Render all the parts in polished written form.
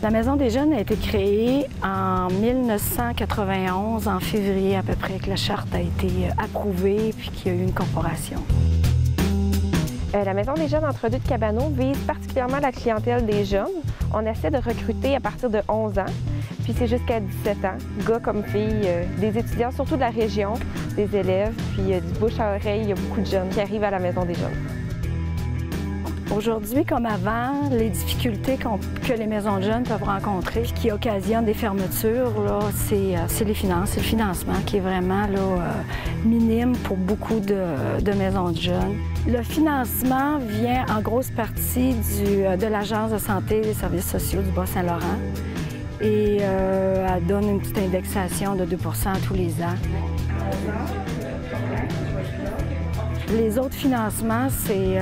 La Maison des jeunes a été créée en 1991, en février à peu près, que la charte a été approuvée puis qu'il y a eu une corporation. La Maison des jeunes entre deux de Cabaneau vise particulièrement la clientèle des jeunes. On essaie de recruter à partir de 11 ans, puis c'est jusqu'à 17 ans, gars comme filles, des étudiants, surtout de la région, des élèves, puis du bouche à oreille, il y a beaucoup de jeunes qui arrivent à la Maison des jeunes. Aujourd'hui, comme avant, les difficultés que les maisons de jeunes peuvent rencontrer, qui occasionnent des fermetures, c'est les finances, c'est le financement qui est vraiment minime pour beaucoup de maisons de jeunes. Le financement vient en grosse partie de l'Agence de santé et des services sociaux du Bas-Saint-Laurent et elle donne une petite indexation de 2 % tous les ans. Les autres financements, c'est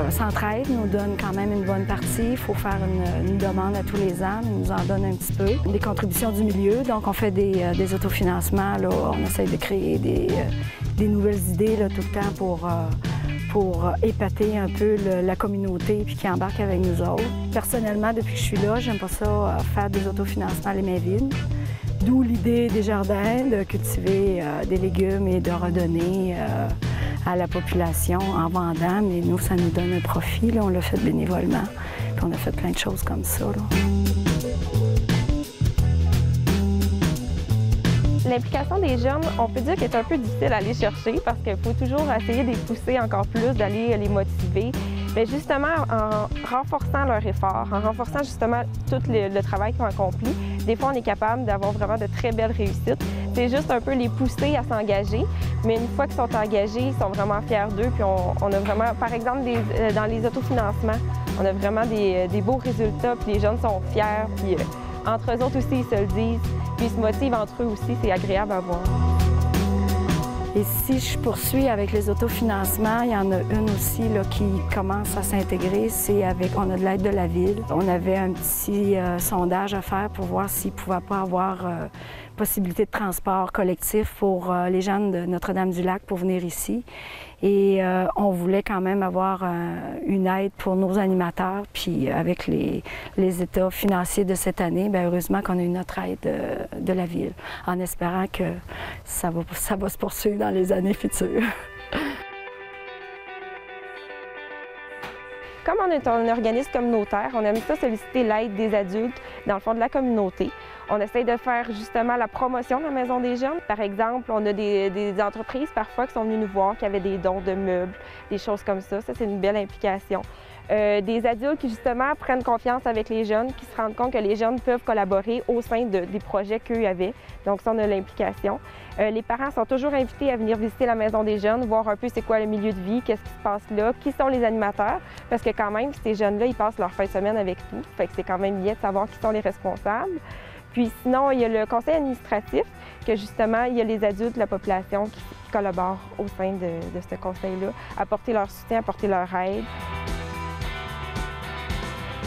Centraide nous donne quand même une bonne partie. Il faut faire une demande à tous les ans, ils nous en donnent un petit peu. Les contributions du milieu, donc on fait des autofinancements. Là, on essaie de créer des nouvelles idées là, tout le temps pour épater un peu la communauté puis qui embarque avec nous autres. Personnellement, depuis que je suis là, j'aime pas ça faire des autofinancements les mains vides. D'où l'idée des jardins, de cultiver des légumes et de redonner à la population en vendant, mais nous, ça nous donne un profit. Là, on l'a fait bénévolement. Puis on a fait plein de choses comme ça. L'implication des jeunes, on peut dire qu'elle est un peu difficile à aller chercher parce qu'il faut toujours essayer de les pousser encore plus, d'aller les motiver. Mais justement, en renforçant leur effort, en renforçant justement tout le travail qu'ils ont accompli, des fois, on est capable d'avoir vraiment de très belles réussites. C'est juste un peu les pousser à s'engager, mais une fois qu'ils sont engagés, ils sont vraiment fiers d'eux. Puis on a vraiment, par exemple, dans les autofinancements, on a vraiment des beaux résultats, puis les jeunes sont fiers, puis entre eux autres aussi, ils se le disent, puis ils se motivent entre eux aussi, c'est agréable à voir. Et si je poursuis avec les autofinancements, il y en a une aussi là, qui commence à s'intégrer, on a de l'aide de la Ville. On avait un petit sondage à faire pour voir s'il ne pouvait pas avoir possibilité de transport collectif pour les gens de Notre-Dame-du-Lac pour venir ici. Et on voulait quand même avoir une aide pour nos animateurs. Puis avec les états financiers de cette année, bien, heureusement qu'on a eu notre aide de la Ville, en espérant que ça va se poursuivre dans les années futures. Comme on est un organisme communautaire, on aime ça solliciter l'aide des adultes dans le fond de la communauté. On essaie de faire justement la promotion de la Maison des jeunes. Par exemple, on a des entreprises parfois qui sont venues nous voir, qui avaient des dons de meubles, des choses comme ça. Ça, c'est une belle implication. Des adultes qui justement prennent confiance avec les jeunes, qui se rendent compte que les jeunes peuvent collaborer au sein des projets qu'eux avaient. Donc ça, on a l'implication. Les parents sont toujours invités à venir visiter la Maison des jeunes, voir un peu c'est quoi le milieu de vie, qu'est-ce qui se passe là, qui sont les animateurs, parce que quand même, ces jeunes-là, ils passent leur fin de semaine avec nous. Fait que c'est quand même bien de savoir qui sont les responsables. Puis sinon, il y a le conseil administratif, que justement, il y a les adultes de la population qui collaborent au sein de ce conseil-là, apporter leur soutien, apporter leur aide.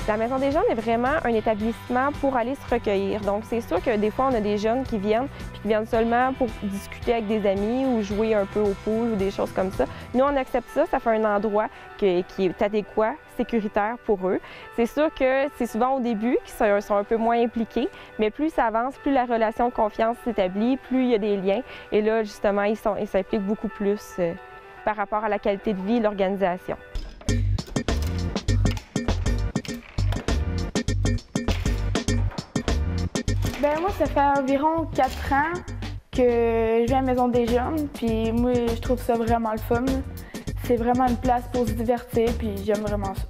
La Maison des jeunes est vraiment un établissement pour aller se recueillir. Donc, c'est sûr que des fois, on a des jeunes qui viennent seulement pour discuter avec des amis ou jouer un peu au pool ou des choses comme ça. Nous, on accepte ça. Ça fait un endroit qui est adéquat, sécuritaire pour eux. C'est sûr que c'est souvent au début qu'ils sont un peu moins impliqués, mais plus ça avance, plus la relation de confiance s'établit, plus il y a des liens. Et là, justement, ils s'impliquent beaucoup plus par rapport à la qualité de vie et l'organisation. Ben moi, ça fait environ 4 ans que je viens à la Maison des jeunes, puis moi, je trouve ça vraiment le fun. C'est vraiment une place pour se divertir, puis j'aime vraiment ça.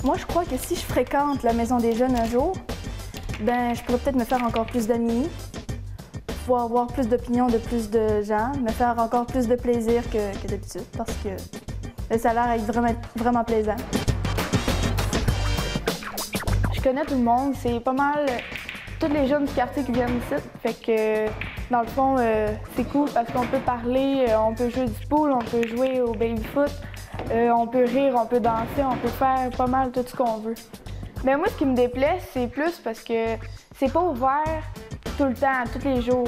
Moi, je crois que si je fréquente la Maison des jeunes un jour, ben je pourrais peut-être me faire encore plus d'amis, pouvoir avoir plus d'opinions de plus de gens, me faire encore plus de plaisir que d'habitude, parce que le salaire est vraiment plaisant. Je connais tout le monde, c'est pas mal tous les jeunes du quartier qui viennent ici. Fait que, dans le fond, c'est cool parce qu'on peut parler, on peut jouer du pool, on peut jouer au baby-foot, on peut rire, on peut danser, on peut faire pas mal tout ce qu'on veut. Mais moi, ce qui me déplaît, c'est plus parce que c'est pas ouvert tout le temps, tous les jours.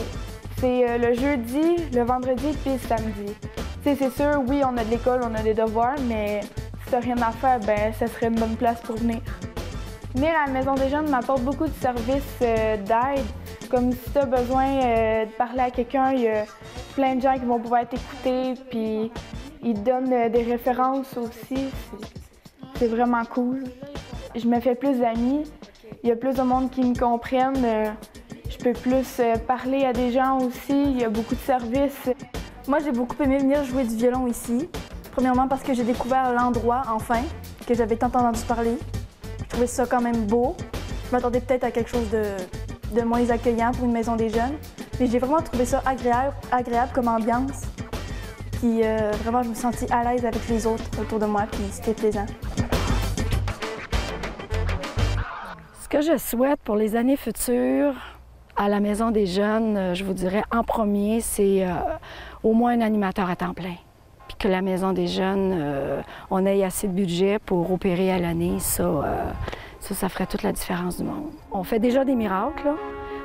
C'est le jeudi, le vendredi puis le samedi. C'est sûr, oui, on a de l'école, on a des devoirs, mais si t'as rien à faire, ben ça serait une bonne place pour venir. Venir à la Maison des jeunes m'apporte beaucoup de services d'aide. Comme si tu as besoin de parler à quelqu'un, il y a plein de gens qui vont pouvoir t'écouter, puis ils te donnent des références aussi. C'est vraiment cool. Je me fais plus d'amis, il y a plus de monde qui me comprennent. Je peux plus parler à des gens aussi, il y a beaucoup de services. Moi, j'ai beaucoup aimé venir jouer du violon ici. Premièrement parce que j'ai découvert l'endroit, enfin, que j'avais tant entendu parler. Je trouvais ça quand même beau. Je m'attendais peut-être à quelque chose de moins accueillant pour une maison des jeunes. Mais j'ai vraiment trouvé ça agréable comme ambiance. Puis vraiment, je me sentis à l'aise avec les autres autour de moi, puis c'était plaisant. Ce que je souhaite pour les années futures à la Maison des jeunes, je vous dirais en premier, c'est au moins un animateur à temps plein. Puis que la Maison des jeunes, on ait assez de budget pour opérer à l'année, ça ferait toute la différence du monde. On fait déjà des miracles, là,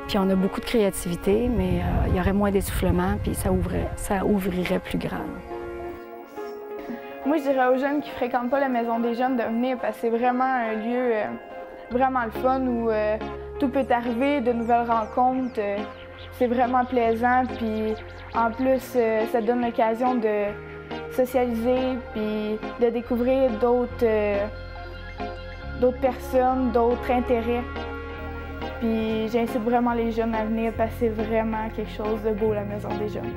puis on a beaucoup de créativité, mais il y aurait moins d'essoufflement, puis ça ouvrirait plus grand. Moi, je dirais aux jeunes qui ne fréquentent pas la Maison des jeunes de venir parce que c'est vraiment un lieu vraiment le fun où tout peut arriver, de nouvelles rencontres. C'est vraiment plaisant, puis en plus, ça donne l'occasion de socialiser, puis de découvrir d'autres personnes, d'autres intérêts. Puis j'incite vraiment les jeunes à venir parce que c'est vraiment quelque chose de beau, la Maison des jeunes.